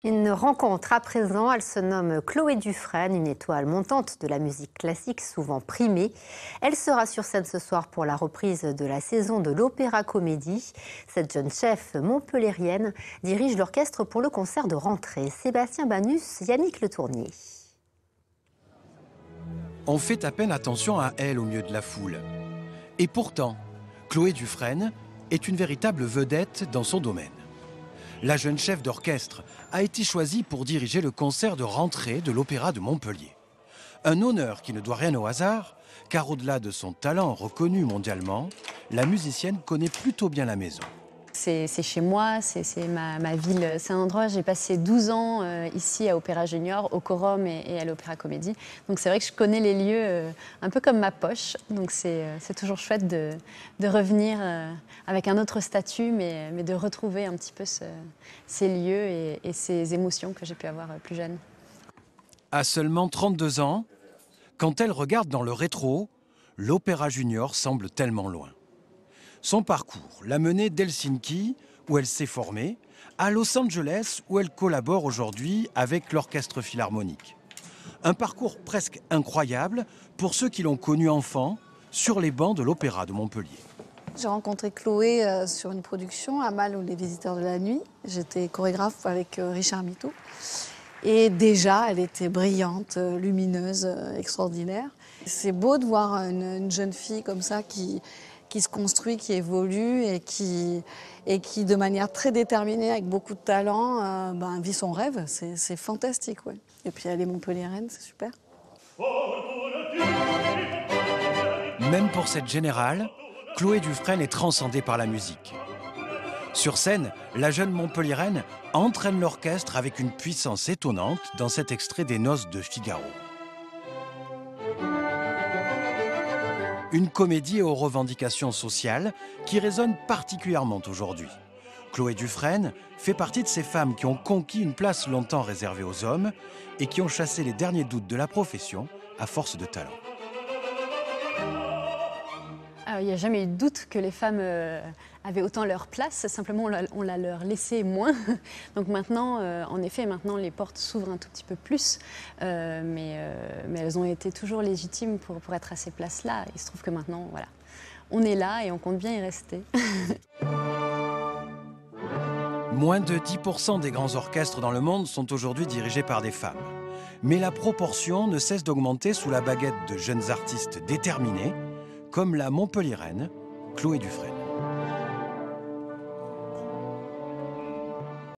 Une rencontre à présent, elle se nomme Chloé Dufresne, une étoile montante de la musique classique, souvent primée. Elle sera sur scène ce soir pour la reprise de la saison de l'Opéra Comédie. Cette jeune chef montpelliérienne dirige l'orchestre pour le concert de rentrée. Sébastien Banus, Yannick Le Tournier. On fait à peine attention à elle au milieu de la foule. Et pourtant, Chloé Dufresne est une véritable vedette dans son domaine. La jeune chef d'orchestre a été choisie pour diriger le concert de rentrée de l'Opéra de Montpellier. Un honneur qui ne doit rien au hasard, car au-delà de son talent reconnu mondialement, la musicienne connaît plutôt bien la maison. C'est chez moi, c'est ma ville, c'est un endroit, j'ai passé 12 ans ici à Opéra Junior, au Quorum et à l'Opéra Comédie. Donc c'est vrai que je connais les lieux un peu comme ma poche. Donc c'est toujours chouette de revenir avec un autre statut, mais de retrouver un petit peu ces lieux et ces émotions que j'ai pu avoir plus jeune. À seulement 32 ans, quand elle regarde dans le rétro, l'Opéra Junior semble tellement loin. Son parcours l'a menée d'Helsinki, où elle s'est formée, à Los Angeles, où elle collabore aujourd'hui avec l'Orchestre Philharmonique. Un parcours presque incroyable pour ceux qui l'ont connue enfant sur les bancs de l'Opéra de Montpellier. J'ai rencontré Chloé sur une production, Amal ou les Visiteurs de la Nuit. J'étais chorégraphe avec Richard Mitou. Et déjà, elle était brillante, lumineuse, extraordinaire. C'est beau de voir une jeune fille comme ça qui se construit, qui évolue et qui, de manière très déterminée, avec beaucoup de talent, vit son rêve. C'est fantastique, ouais. Et puis elle est montpelliéraine, c'est super. Même pour cette générale, Chloé Dufresne est transcendée par la musique. Sur scène, la jeune montpelliéraine entraîne l'orchestre avec une puissance étonnante dans cet extrait des Noces de Figaro. Une comédie aux revendications sociales qui résonne particulièrement aujourd'hui. Chloé Dufresne fait partie de ces femmes qui ont conquis une place longtemps réservée aux hommes et qui ont chassé les derniers doutes de la profession à force de talent. Alors, il n'y a jamais eu de doute que les femmes avaient autant leur place, simplement on la leur laissait moins. Donc maintenant, en effet, maintenant les portes s'ouvrent un tout petit peu plus, mais elles ont été toujours légitimes pour être à ces places-là. Il se trouve que maintenant, voilà, on est là et on compte bien y rester. Moins de 10% des grands orchestres dans le monde sont aujourd'hui dirigés par des femmes. Mais la proportion ne cesse d'augmenter sous la baguette de jeunes artistes déterminés, comme la montpelliéraine Chloé Dufresne.